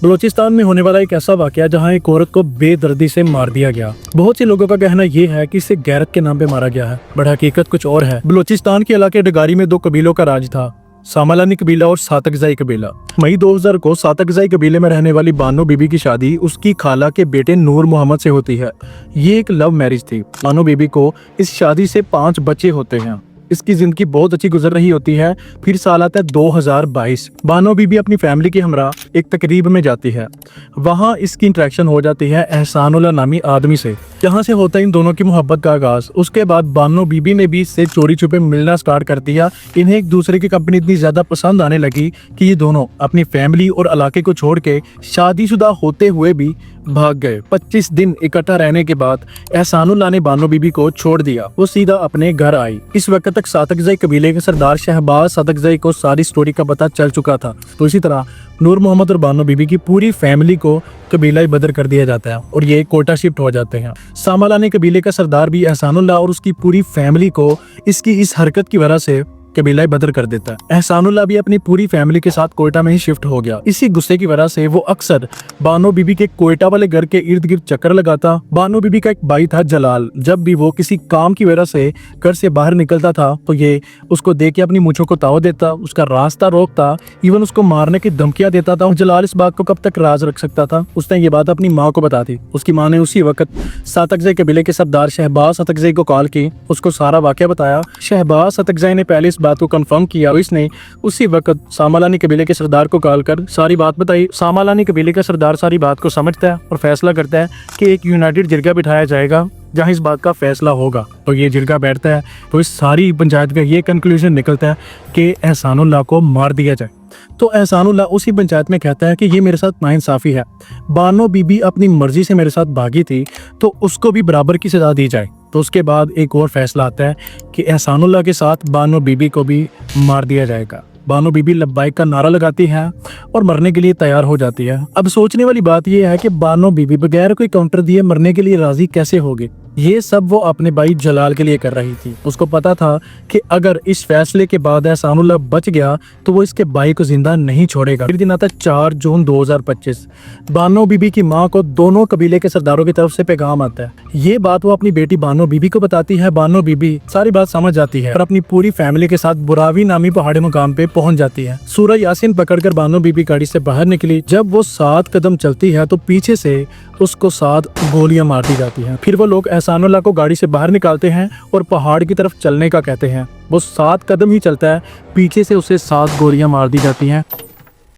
बलूचिस्तान में होने वाला एक ऐसा वाकया जहां एक औरत को बेदर्दी से मार दिया गया। बहुत से लोगों का कहना यह है कि इसे गैरत के नाम पे मारा गया है, बट हकीकत कुछ और है। बलूचिस्तान के इलाके डगारी में दो कबीलों का राज था, सामालानी कबीला और सातकजाई कबीला। मई 2000 को सातकजाई कबीले में रहने वाली बानो बीबी की शादी उसकी खाला के बेटे नूर मोहम्मद से होती है। ये एक लव मैरिज थी। बानो बीबी को इस शादी से 5 बच्चे होते हैं। इसकी जिंदगी बहुत अच्छी गुजर रही होती है। फिर साल आता है 2022। बानो बीबी अपनी फैमिली के हमरा एक तकरीब में जाती है। वहाँ इसकी इंटरेक्शन हो जाती है एहसानुल्लाह नामी आदमी से, जहाँ से होता है इन दोनों की मोहब्बत का आगाज। उसके बाद बानो बीबी ने भी इससे चोरी छुपे मिलना स्टार्ट कर दिया। इन्हें एक दूसरे की कंपनी इतनी ज्यादा पसंद आने लगी कि ये दोनों अपनी फैमिली और इलाके को छोड़ के शादीशुदा होते हुए भी भाग गए। 25 दिन इकट्ठा रहने के बाद एहसानुल्लाह ने बानो बीबी को छोड़ दिया। वो सीधा अपने घर आई। इस वक्त तक सातकजाई कबीले के सरदार शहबाज सातकजाई को सारी स्टोरी का पता चल चुका था। तो इसी तरह नूर मोहम्मद और बानो बीबी की पूरी फैमिली को कबीला बदर कर दिया जाता है और ये कोटा शिफ्ट हो जाते हैं। सामालानी कबीले का सरदार भी एहसानुल्लाह और उसकी पूरी फैमिली को इसकी इस हरकत की वजह से कबीला बदर कर देता है। एहसानुल्लाह भी अपनी पूरी फैमिली के साथ कोयटा में ही शिफ्ट हो गया। इसी गुस्से की वजह से वो अक्सर बानो बीबी के कोयटा वाले घर के इर्द गिर्द चक्कर लगाता। बानो बीबी का एक भाई था जलाल। जब भी वो किसी काम की वजह से घर से बाहर निकलता था तो ये उसको देख के अपनी मूंछों को ताव देता, उसका रास्ता रोकता, इवन उसको मारने की धमकियां देता था। जलाल इस बात को कब तक राज रख सकता था? उसने ये बात अपनी माँ को बता दी। उसकी माँ ने उसी वक्त सातकजाई कबीले के सरदार शहबाज सातकजाई को कॉल की, उसको सारा वाकया बताया। शहबाज सातकजाई ने पहले बात को कंफर्म किया। इसने उसी वक्त सामालानी कबीले के सरदार को कॉल कर सारी बात बताई। सामालानी कबीले का सरदार सारी बात को समझता है और फैसला करता है कि एक यूनाइटेड जिरगा बिठाया जाएगा जहां इस बात का फैसला होगा। तो ये जिरगा बैठता है तो इस सारी पंचायत का ये कंक्लूजन निकलता है कि एहसानुल्लाह को मार दिया जाए। तो एहसानुल्लाह उसी पंचायत में कहता है कि ये मेरे साथ नाइंसाफी है। बानो बीबी अपनी मर्जी से मेरे साथ भागी थी तो उसको भी बराबर की सजा दी जाए। तो उसके बाद एक और फैसला आता है कि एहसानुल्लाह के साथ बानो बीबी को भी मार दिया जाएगा। बानो बीबी लब्बाइक का नारा लगाती है और मरने के लिए तैयार हो जाती है। अब सोचने वाली बात यह है कि बानो बीबी बगैर कोई काउंटर दिए मरने के लिए राजी कैसे होगी। ये सब वो अपने भाई जलाल के लिए कर रही थी। उसको पता था कि अगर इस फैसले के बाद एहसानुल्लाह बच गया तो वो इसके भाई को जिंदा नहीं छोड़ेगा। फिर दिन आता 4 जून 2025। बानो बीबी की माँ को दोनों कबीले के सरदारों की तरफ से पैगाम आता है। ये बात वो अपनी बेटी बानो बीबी को बताती है। बानो बीबी सारी बात समझ जाती है और अपनी पूरी फैमिली के साथ बुरावी नामी पहाड़ी मुकाम पे पहुंच जाती है। सूरह यासीन पकड़कर बानो बीबी गाड़ी से बाहर निकली। जब वो 7 कदम चलती है तो पीछे से उसको 7 गोलियां मार दी जाती हैं। फिर वो लोग एहसानुल्लाह को गाड़ी से बाहर निकालते हैं और पहाड़ की तरफ चलने का कहते हैं। वो 7 कदम ही चलता है, पीछे से उसे 7 गोलियां मार दी जाती हैं।